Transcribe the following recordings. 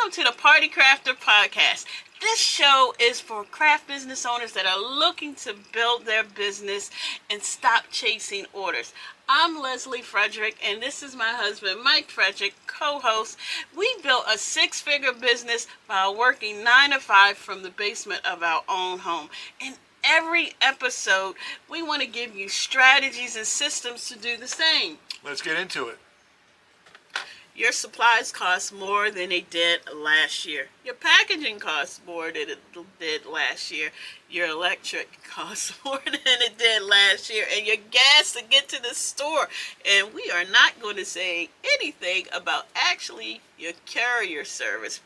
Welcome to the Party Crafter Podcast. This show is for craft business owners that are looking to build their business and stop chasing orders. I'm Leslie Frederick, and this is my husband, Mike Frederick, co-host. We built a six-figure business while working 9 to 5 from the basement of our own home. In every episode, we want to give you strategies and systems to do the same. Let's get into it. Your supplies cost more than they did last year. Your packaging costs more than it did last year. Your electric costs more than it did last year. And your gas to get to the store. And we are not going to say anything about actually your carrier service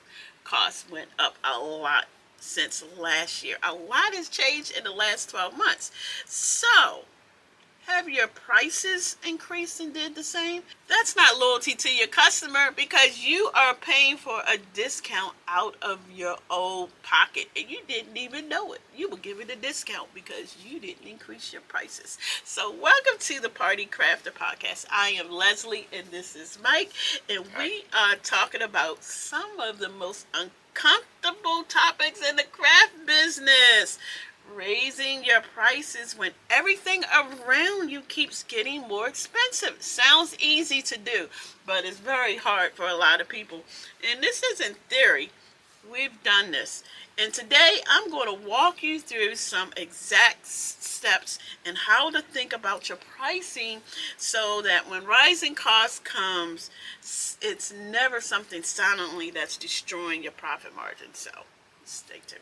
costs went up a lot since last year. A lot has changed in the last 12 months. So, have your prices increased and did the same? That's not loyalty to your customer, because you are paying for a discount out of your own pocket and you didn't even know it. You were given a discount because you didn't increase your prices. So welcome to the Party Crafter Podcast. I am Leslie and this is Mike, and we are talking about some of the most uncomfortable topics in the craft business. Raising your prices when everything around you keeps getting more expensive. Sounds easy to do, but it's very hard for a lot of people. And this isn't theory. We've done this. And today I'm going to walk you through some exact steps and how to think about your pricing so that when rising costs comes, it's never something silently that's destroying your profit margin. So stay tuned.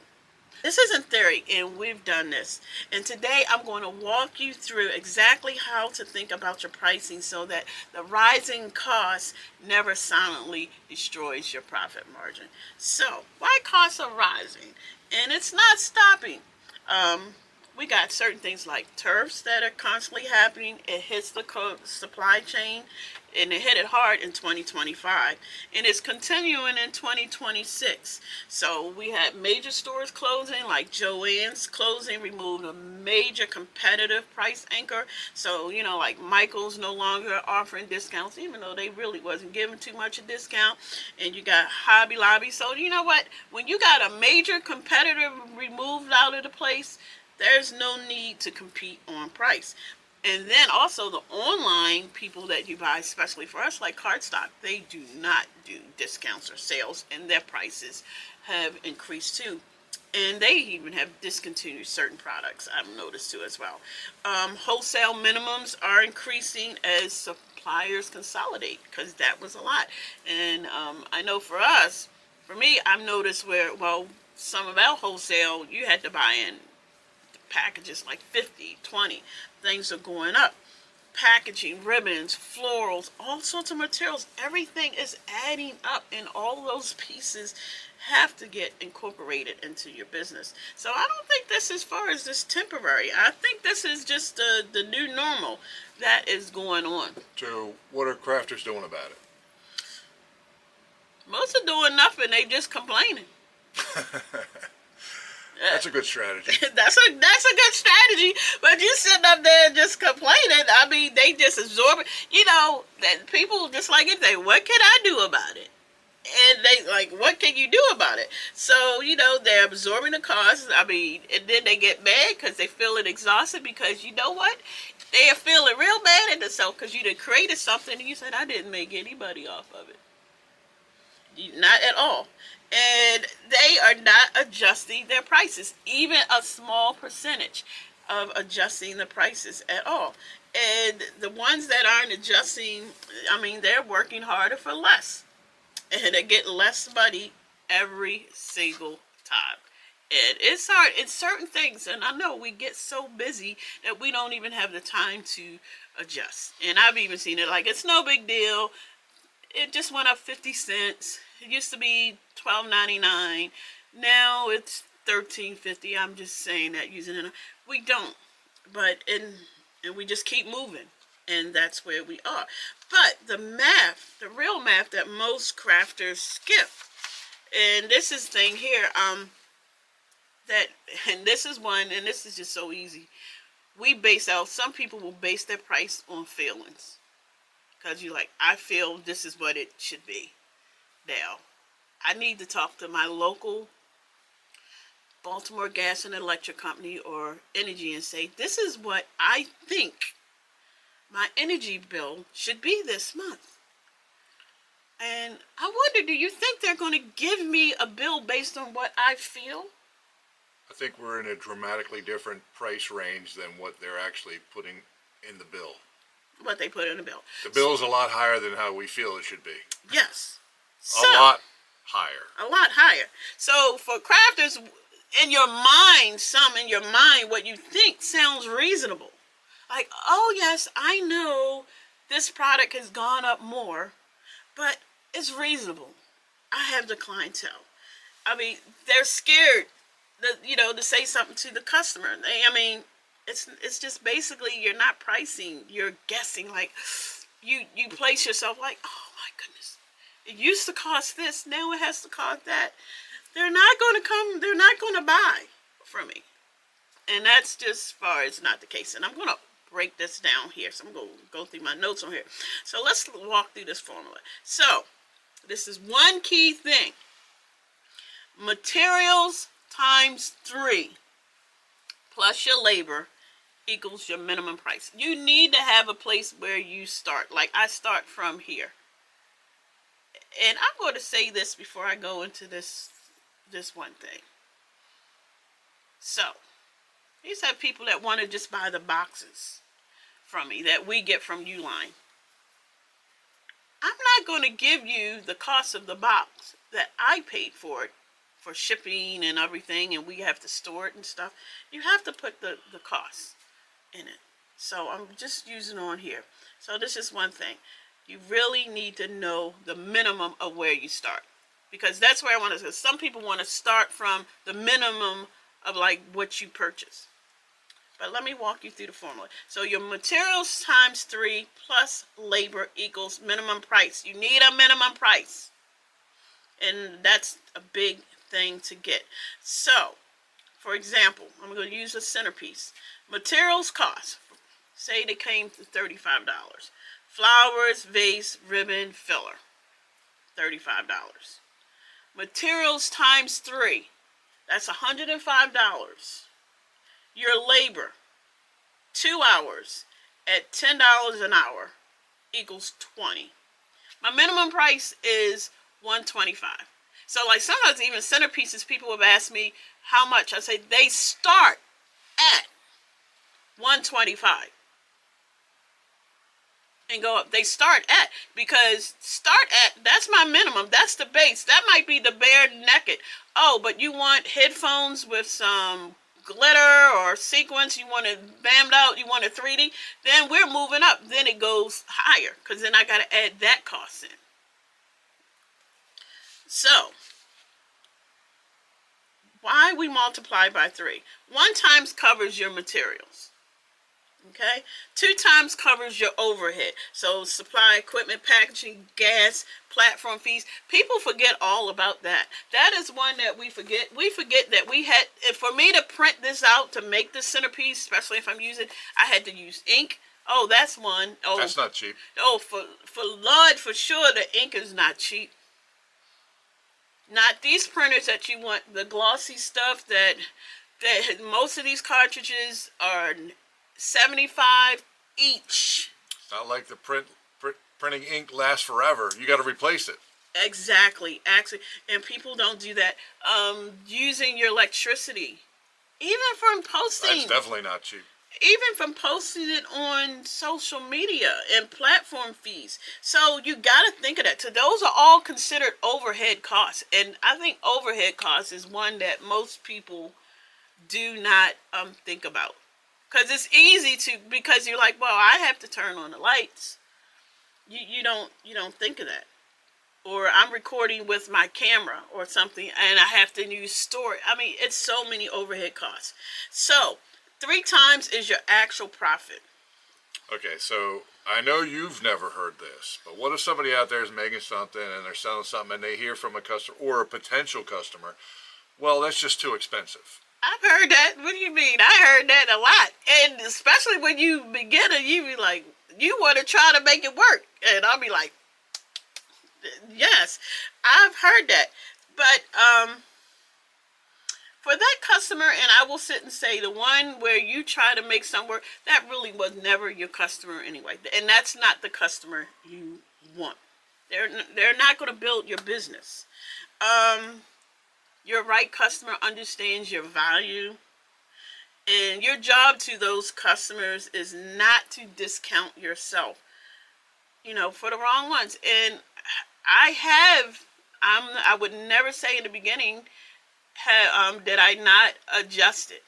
This isn't theory, and we've done this. And today I'm going to walk you through exactly how to think about your pricing so that the rising cost never silently destroys your profit margin. So, why costs are rising? And it's not stopping. We got certain things like tariffs that are constantly happening. It hits the supply chain, and it hit it hard in 2025, and it's continuing in 2026. So we had major stores closing, like Joann's closing, removed a major competitive price anchor. So, like Michael's no longer offering discounts, even though they really wasn't giving too much a discount. And you got Hobby Lobby. So you know what? When you got a major competitor removed out of the place, there's no need to compete on price. And then also the online people that you buy, especially for us, like Cardstock, they do not do discounts or sales, and their prices have increased too. And they even have discontinued certain products, I've noticed too as well. Wholesale minimums are increasing as suppliers consolidate, because that was a lot. And I know for us, for me, I've noticed where, some of our wholesale, you had to buy in packages like 50, 20. Things are going up. Packaging, ribbons, florals, all sorts of materials. Everything is adding up, and all those pieces have to get incorporated into your business. So I don't think this, as far as this temporary, I think this is just the new normal that is going on. So what are crafters doing about it? Most are doing nothing. They just complaining. That's a good strategy. That's a good strategy, but you sitting up there just complaining. I mean, they just absorb it. That people just like it. What can I do about it? And they like, what can you do about it? So, they're absorbing the costs. I mean, and then they get mad because they feel exhausted, because you know what? They are feeling real mad at themselves because you done created something and you said, I didn't make any money off of it. Not at all. And they are not adjusting their prices, even a small percentage of adjusting the prices at all. And the ones that aren't adjusting, I mean, they're working harder for less. And they get less money every single time. And it's hard. It's certain things. And I know we get so busy that we don't even have the time to adjust. And I've even seen it like, it's no big deal. It just went up 50 cents. It used to be $12.99. Now it's $13.50. I'm just saying that using it. We don't. But and we just keep moving. And that's where we are. But the real math that most crafters skip. And this is thing here, and this is one, and this is just so easy. Some people will base their price on feelings. Because you're like, I feel this is what it should be. Now, I need to talk to my local Baltimore Gas and Electric Company or Energy and say, this is what I think my energy bill should be this month. And I wonder, do you think they're going to give me a bill based on what I feel? I think we're in a dramatically different price range than what they're actually putting in the bill. What they put in the bill. The bill is a lot higher than how we feel it should be. Yes. A lot higher. A lot higher. So for crafters, in your mind, what you think sounds reasonable. Like, oh yes, I know this product has gone up more, but it's reasonable. I have the clientele. I mean, they're scared, to say something to the customer. It's just basically you're not pricing, you're guessing. Like, you place yourself like, oh my goodness, it used to cost this, now it has to cost that. They're not going to buy from me. And that's just as far as not the case. And I'm going to break this down here. So I'm going to go through my notes on here. So let's walk through this formula. So this is one key thing. Materials times 3 plus your labor equals your minimum price. You need to have a place where you start. Like I start from here. And I'm going to say this before I go into this one thing. So, these have people that want to just buy the boxes from me that we get from Uline. I'm not going to give you the cost of the box that I paid for it, for shipping and everything, and we have to store it and stuff. You have to put the cost in it. So I'm just using on here. So this is one thing. You really need to know the minimum of where you start. Because that's where I want to go. Some people want to start from the minimum of like what you purchase. But let me walk you through the formula. So your materials times 3 plus labor equals minimum price. You need a minimum price. And that's a big thing to get. So, for example, I'm going to use a centerpiece. Materials cost, say they came to $35. Flowers, vase, ribbon, filler, $35. Materials times 3, that's $105. Your labor, 2 hours at $10 an hour equals $20. My minimum price is $125. So like sometimes even centerpieces, people have asked me how much. I say they start at $125 and go up. They start at, because that's my minimum. That's the base. That might be the bare naked. Oh, but you want headphones with some glitter or sequins, you want it bammed out, you want it 3D, then we're moving up. Then it goes higher, because then I got to add that cost in. So, why we multiply by 3? 1 times covers your materials. Okay? 2 times covers your overhead. So supply, equipment, packaging, gas, platform fees. People forget all about that. That is one that we forget. We forget that we had, for me to print this out, to make this centerpiece, especially if I'm using, I had to use ink. Oh, that's one. Oh, that's not cheap. Oh, for Lord, for sure, the ink is not cheap. Not these printers that you want, the glossy stuff that most of these cartridges are $75 each. It's not like the printing ink lasts forever. You got to replace it. Exactly. Actually, and people don't do that. Using your electricity, even from posting. That's definitely not cheap. Even from posting it on social media and platform fees. So you got to think of that. So those are all considered overhead costs. And I think overhead costs is one that most people do not think about. Because it's easy to, because you're like, well, I have to turn on the lights. You don't think of that. Or I'm recording with my camera or something and I have to use storage. I mean, it's so many overhead costs. So 3 times is your actual profit. Okay, so I know you've never heard this, but what if somebody out there is making something and they're selling something and they hear from a customer or a potential customer, well, that's just too expensive. I've heard that. What do you mean? I heard that a lot. And especially when you begin it, you be like, you want to try to make it work. And I'll be like, yes, I've heard that. But for that customer, and I will sit and say the one where you try to make some work, that really was never your customer anyway, and that's not the customer you want. They're not going to build your business. Your right customer understands your value, and your job to those customers is not to discount yourself, for the wrong ones. And I would never say in the beginning, did I not adjust it,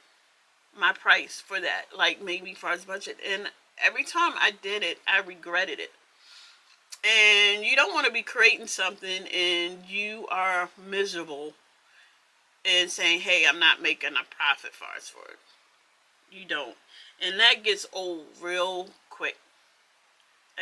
my price for that, like maybe for his budget. And every time I did it, I regretted it. And you don't want to be creating something and you are miserable and saying, hey, I'm not making a profit for it. You don't. And that gets old real quick.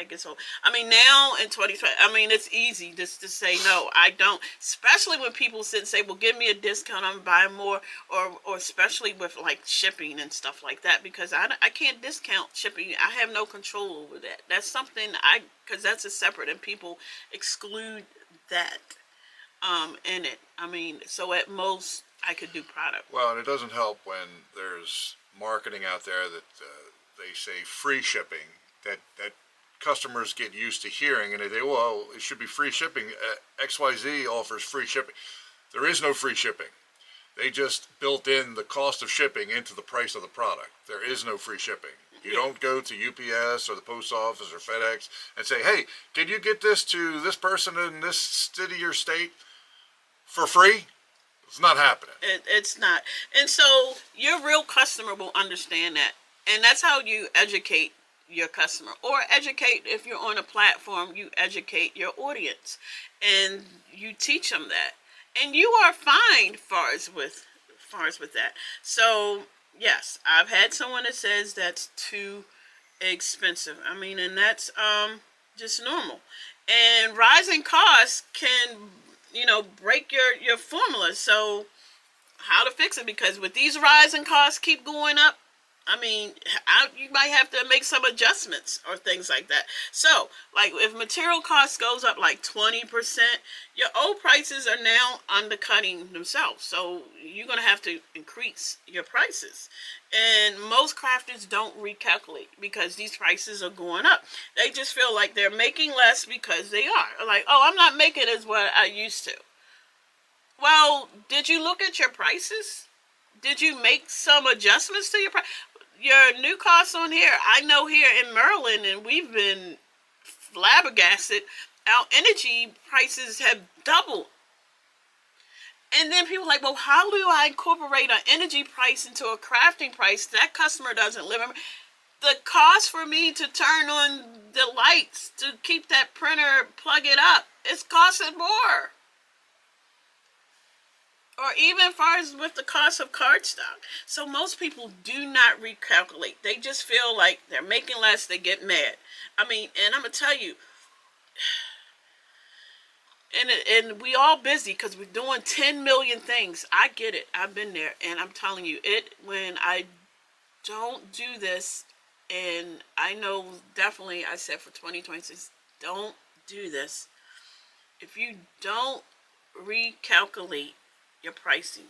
I mean, now in 2020, it's easy just to say, no, I don't. Especially when people sit and say, well, give me a discount, I'm buying more. Or especially with, like, shipping and stuff like that. Because I can't discount shipping. I have no control over that. That's something because that's a separate, and people exclude that in it. So at most, I could do product. Well, and it doesn't help when there's marketing out there that they say free shipping, that customers get used to hearing, and they say, well, it should be free shipping. XYZ offers free shipping. There is no free shipping. They just built in the cost of shipping into the price of the product. There is no free shipping. You don't go to UPS or the post office or FedEx and say, hey, can you get this to this person in this city or state for free? It's not happening. It's not. And so your real customer will understand that. And that's how you educate your customer. Or educate, if you're on a platform, you educate your audience. And you teach them that. And you are fine far as with that. So, yes, I've had someone that says that's too expensive. And that's just normal. And rising costs can break your formula. So how to fix it? Because with these rising costs keep going up, you might have to make some adjustments or things like that. So, like if material costs goes up like 20%, your old prices are now undercutting themselves. So you're going to have to increase your prices. And most crafters don't recalculate because these prices are going up. They just feel like they're making less because they are. Like, oh, I'm not making as what I used to. Well, did you look at your prices? Did you make some adjustments to your price? Your new costs on here, I know here in Maryland, and we've been flabbergasted, our energy prices have doubled. And then people are like, well, how do I incorporate an energy price into a crafting price? That customer doesn't live in. The cost for me to turn on the lights to keep that printer, plug it up, it's costing more. Or even as far as with the cost of cardstock. So most people do not recalculate. They just feel like they're making less, they get mad. And I'm going to tell you, and we all busy because we're doing 10 million things. I get it. I've been there. And I'm telling you, when I don't do this, and I know definitely I said for 2026, don't do this. If you don't recalculate your pricing,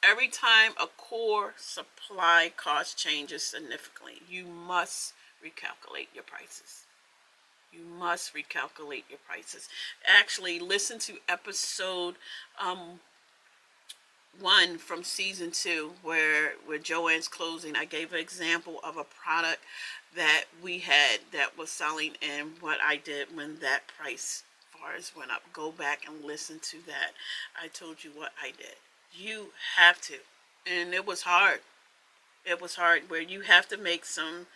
every time a core supply cost changes significantly, you must recalculate your prices. You must recalculate your prices. Actually, listen to episode 1 from season 2 where Joanne's closing. I gave an example of a product that we had that was selling and what I did when that price went up. Go back and listen to that. I told you what I did. You have to. And it was hard. It was hard where you have to make some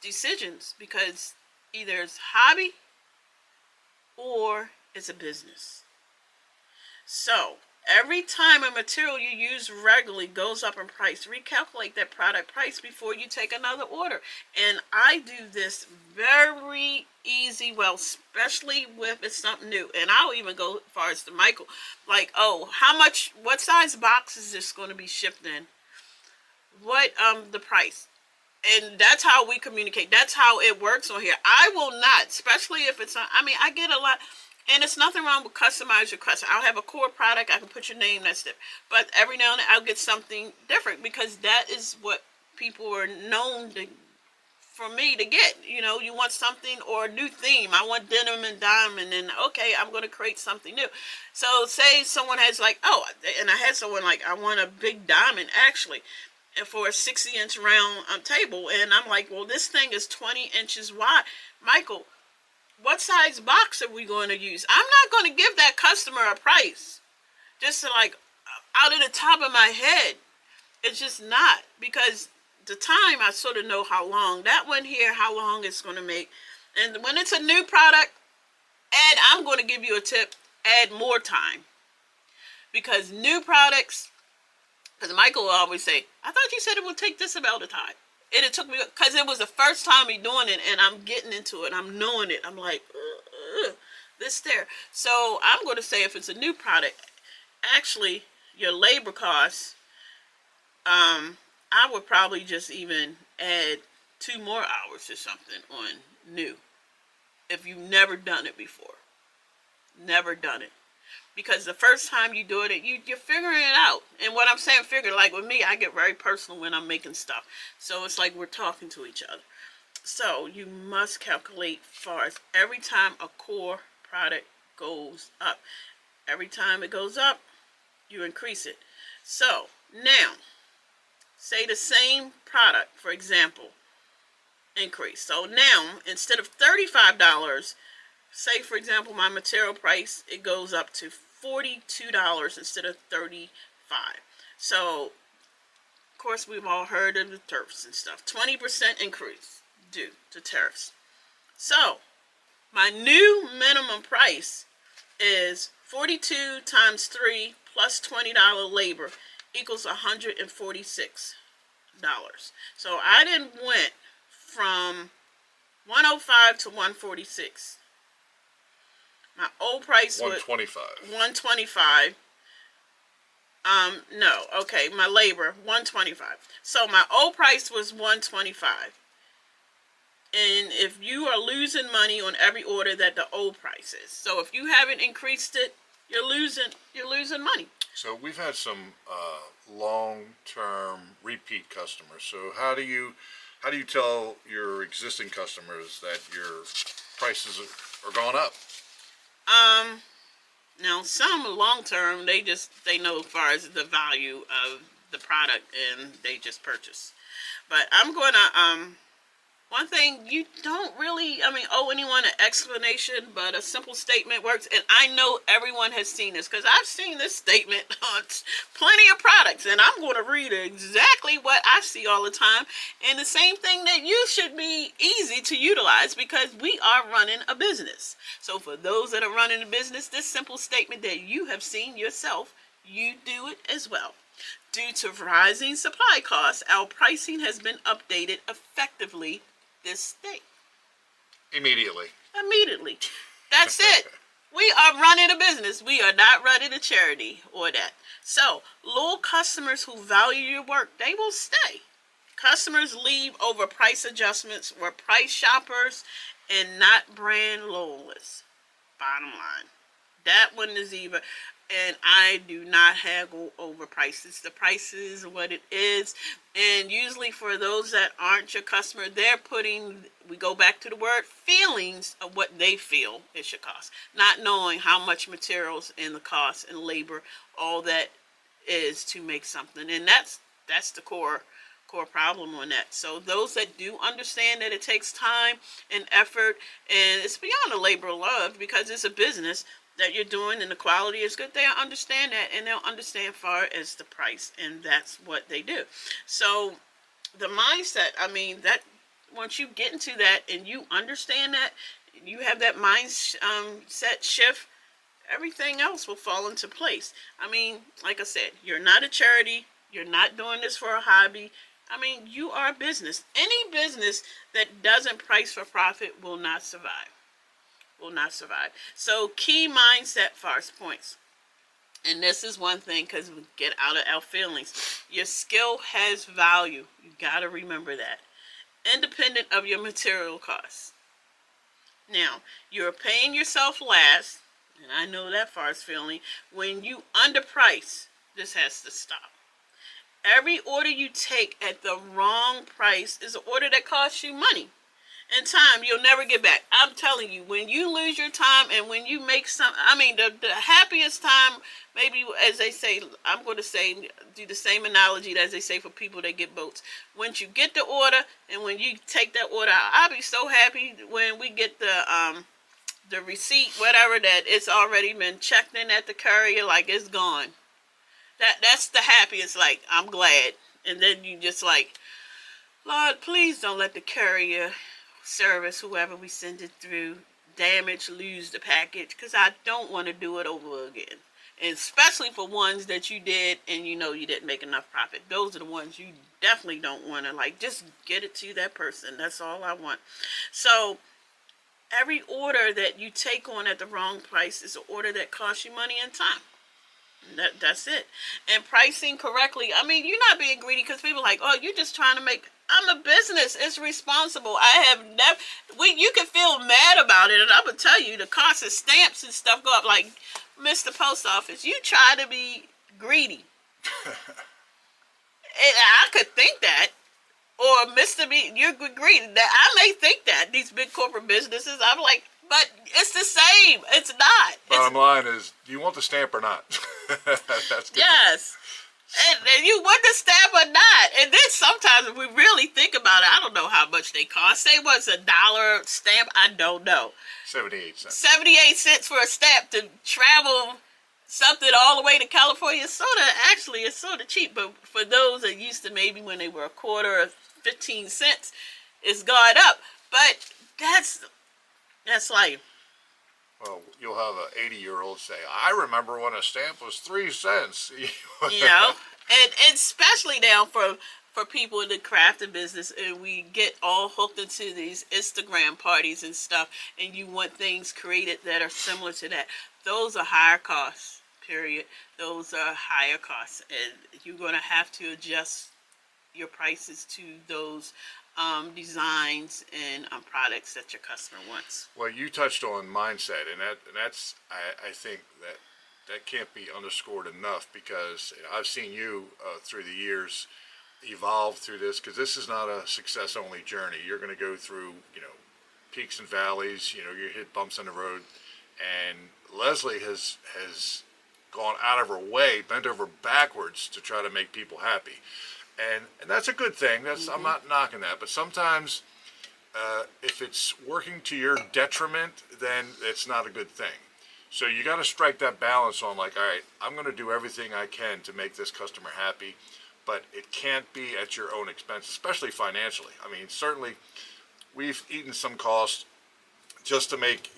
decisions because either it's hobby or it's a business. So every time a material you use regularly goes up in price, recalculate that product price before you take another order. And I do this very easy, especially if it's something new. And I'll even go as far as to Michael. Like, what size box is this going to be shipped in? What, the price? And that's how we communicate. That's how it works on here. I will not, especially if it's, I get a lot. And it's nothing wrong with customize your custom. I'll have a core product. I can put your name. That's it. But every now and then I'll get something different because that is what people are known to, for me to get. You know, you want something or a new theme. I want denim and diamond, and okay, I'm going to create something new. So say someone has like, oh, and I had someone like, I want a big diamond actually, and for a 60-inch round table, and I'm like, well, this thing is 20 inches wide. Michael, what size box are we going to use? I'm not going to give that customer a price just to like out of the top of my head. It's just not, because the time I sort of know how long that one here, how long it's going to make. And when it's a new product, I'm going to give you a tip, add more time. Because new products, because Michael will always say, I thought you said it would take this amount of time. And it took me, because it was the first time me doing it, and I'm getting into it, I'm knowing it. I'm like, this there. So I'm going to say if it's a new product, actually, your labor costs, I would probably just even add 2 more hours or something on new. If you've never done it before. Never done it. Because the first time you do it, you're figuring it out. And what I'm saying, figure, like with me, I get very personal when I'm making stuff. So it's like we're talking to each other. So you must calculate far as every time a core product goes up. Every time it goes up, you increase it. So now, say the same product, for example, increase. So now, instead of $35, say for example my material price, it goes up to $42 instead of $35. So of course we've all heard of the tariffs and stuff. 20% increase due to tariffs. So my new minimum price is 42 times 3 plus $20 labor equals $146. So I then went from 105 to 146. My old price was 125. 125. No, okay, my labor 125. So my old price was 125. And if you are losing money on every order that the old price is, so if you haven't increased it, you're losing money. So we've had some long-term repeat customers. So how do you tell your existing customers that your prices are going up? Now some long term, they know as far as the value of the product and they just purchase. But I'm gonna one thing, you don't really, owe anyone an explanation, but a simple statement works. And I know everyone has seen this because I've seen this statement on plenty of products. And I'm going to read exactly what I see all the time. And the same thing that you should be easy to utilize because we are running a business. So for those that are running a business, this simple statement that you have seen yourself, you do it as well. Due to rising supply costs, our pricing has been updated effectively this day. Immediately. That's it. We are running a business. We are not running a charity or that. So, loyal customers who value your work, they will stay. Customers leave over price adjustments. We're price shoppers and not brand loyalists. Bottom line. That one is even. And I do not haggle over prices. The price is what it is. And usually for those that aren't your customer, we go back to the word, feelings of what they feel it should cost. Not knowing how much materials and the cost and labor, all that is to make something. And that's the core problem on that. So those that do understand that it takes time and effort, and it's beyond the labor of love because it's a business that you're doing and the quality is good, they'll understand that, and they'll understand far as the price, and that's what they do. So the mindset, that once you get into that and you understand that, you have that mindset shift, everything else will fall into place. Like I said, you're not a charity, you're not doing this for a hobby. You are a business. Any business that doesn't price for profit will not survive. So key mindset first points. And this is one thing because we get out of our feelings. Your skill has value. You got to remember that. Independent of your material costs. Now, you're paying yourself last. and I know that far's feeling, when you underprice, this has to stop. Every order you take at the wrong price is an order that costs you money and time you'll never get back. I'm telling you, when you lose your time and when you make the happiest time, maybe as they say, I'm going to say, do the same analogy as they say for people that get boats. Once you get the order and when you take that order out, I'll be so happy when we get the receipt, whatever, that it's already been checked in at the courier, like it's gone. That's the happiest, like, I'm glad. And then you just like, Lord, please don't let the courier service, whoever we send it through, lose the package, because I don't want to do it over again. And especially for ones that you did and you know you didn't make enough profit. Those are the ones you definitely don't want to, like, just get it to that person. That's all I want. So every order that you take on at the wrong price is an order that costs you money and time. That's it. And pricing correctly. I mean, you're not being greedy, because people are like, oh, you're just trying to make. I'm a business. It's responsible. I have never. You can feel mad about it, and I'm gonna tell you, the cost of stamps and stuff go up. Like, Mr. Post Office, you try to be greedy. And I could think that. Or Mr. B, you're greedy. That I may think that these big corporate businesses. I'm like, but it's the same. It's not. Bottom line is, do you want the stamp or not? That's good. Yes. And you want the stamp or not. And then sometimes if we really think about it, I don't know how much they cost. Say what's $1 stamp? I don't know. 78 cents. 78 cents for a stamp to travel something all the way to California. It's sort of cheap. But for those that used to, maybe when they were a quarter or 15 cents, it's gone up. But that's life. Well, you'll have an 80-year-old say, I remember when a stamp was 3 cents. You know, and especially now for people in the crafting business, and we get all hooked into these Instagram parties and stuff, and you want things created that are similar to that. Those are higher costs, period. Those are higher costs, and you're going to have to adjust your prices to those designs and products that your customer wants. Well, you touched on mindset, and that's I think that can't be underscored enough, because I've seen you through the years evolve through this, because this is not a success only journey. You're going to go through peaks and valleys. You hit bumps in the road, and Leslie has gone out of her way, bent over backwards to try to make people happy. And that's a good thing. I'm not knocking that. But sometimes if it's working to your detriment, then it's not a good thing. So you got to strike that balance on, like, all right, I'm going to do everything I can to make this customer happy, but it can't be at your own expense, especially financially. I mean, certainly we've eaten some cost just to make,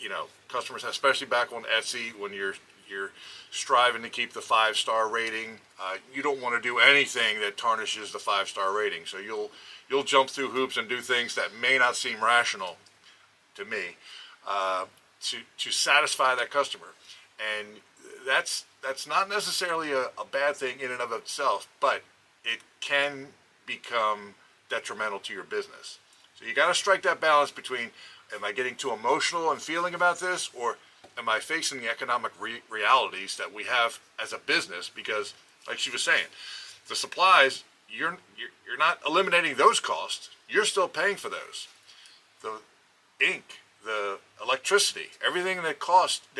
customers, especially back on Etsy, when you're striving to keep the 5-star rating. You don't want to do anything that tarnishes the 5-star rating. So you'll jump through hoops and do things that may not seem rational to me to satisfy that customer. And that's not necessarily a bad thing in and of itself, but it can become detrimental to your business. So you got to strike that balance between, am I getting too emotional and feeling about this, or am I facing the economic realities that we have as a business? Because, like she was saying, the supplies, you're not eliminating those costs. You're still paying for those. The ink, the electricity, everything that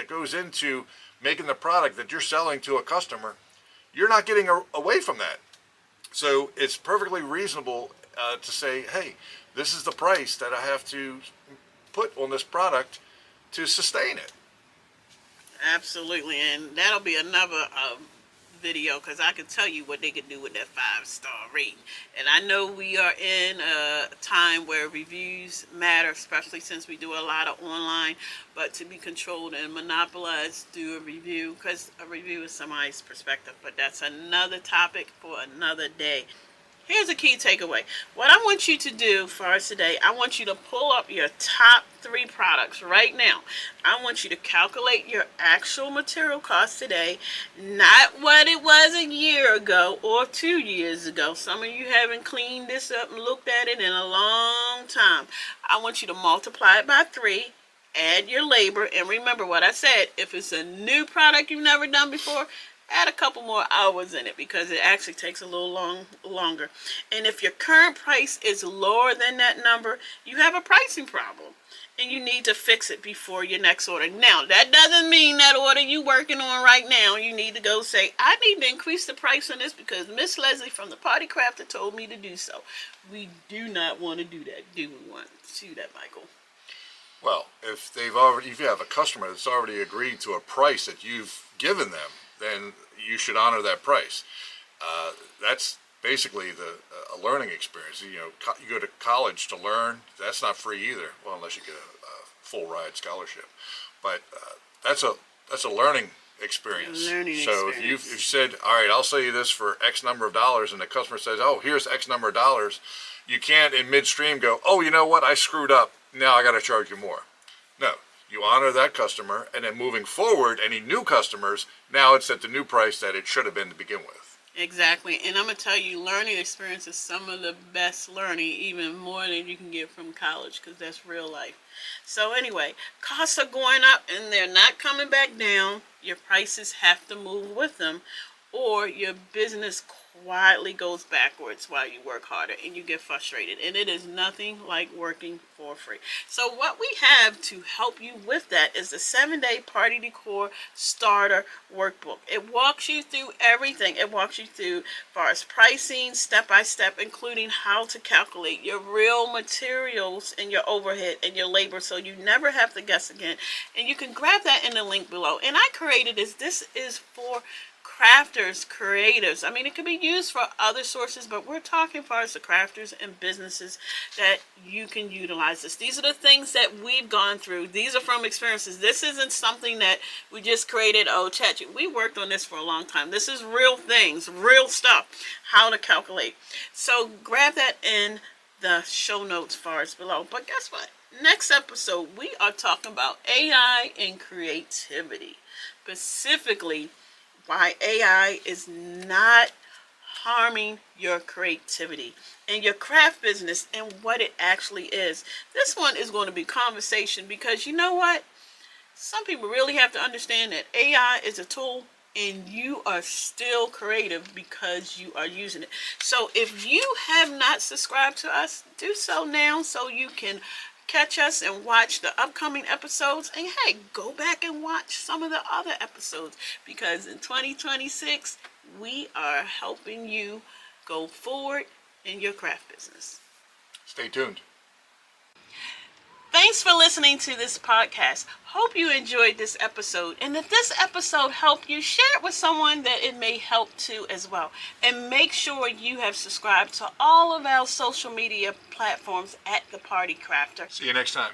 goes into making the product that you're selling to a customer, you're not getting away from that. So it's perfectly reasonable to say, hey, this is the price that I have to put on this product to sustain it. Absolutely, and that'll be another video, because I can tell you what they can do with that 5-star rating. And I know we are in a time where reviews matter, especially since we do a lot of online, but to be controlled and monopolized through a review, because a review is somebody's perspective, but that's another topic for another day. Here's a key takeaway. What I want you to do for us today, I want you to pull up your top 3 products right now. I want you to calculate your actual material cost today, not what it was a year ago or 2 years ago. Some of you haven't cleaned this up and looked at it in a long time. I want you to multiply it by 3 add your labor, and remember what I said, if it's a new product you've never done before, add a couple more hours in it because it actually takes a little longer. And if your current price is lower than that number, you have a pricing problem and you need to fix it before your next order. Now, that doesn't mean that order you working on right now, you need to go say, I need to increase the price on this because Miss Leslie from the Party Crafter told me to do so. We do not want to do that, do we want to do that, Michael? Well, if you have a customer that's already agreed to a price that you've given them, then you should honor that price. That's basically a learning experience. You go to college to learn. That's not free either. Well, unless you get a full ride scholarship. But that's a learning experience. If you said, all right, I'll sell you this for X number of dollars, and the customer says, oh, here's X number of dollars, you can't in midstream go, oh, you know what, I screwed up. Now I got to charge you more. No. You honor that customer, and then moving forward, any new customers, now it's at the new price that it should have been to begin with. Exactly. And I'm going to tell you, learning experience is some of the best learning, even more than you can get from college, because that's real life. So anyway, costs are going up, and they're not coming back down. Your prices have to move with them, or your business quietly goes backwards while you work harder and you get frustrated, and it is nothing like working for free. So what we have to help you with that is the 7-day party decor starter workbook. It walks you through everything. It walks you through as far as pricing, step by step, including how to calculate your real materials and your overhead and your labor, so you never have to guess again. And you can grab that in the link below. And I created this is for crafters, creatives. I mean, it could be used for other sources, but we're talking as far as the crafters and businesses that you can utilize this. These are the things that we've gone through. These are from experiences. This isn't something that we just created, we worked on this for a long time. This is real things, real stuff, how to calculate. So grab that in the show notes far as below. But guess what? Next episode, we are talking about AI and creativity. Specifically, why AI is not harming your creativity and your craft business and what it actually is. This one is going to be conversation because you know what? Some people really have to understand that AI is a tool and you are still creative because you are using it. So if you have not subscribed to us, do so now so you can catch us and watch the upcoming episodes, and hey, go back and watch some of the other episodes, because in 2026 we are helping you go forward in your craft business. Stay tuned. Thanks for listening to this podcast. Hope you enjoyed this episode. And if this episode helped you, share it with someone that it may help too as well. And make sure you have subscribed to all of our social media platforms at The Party Crafter. See you next time.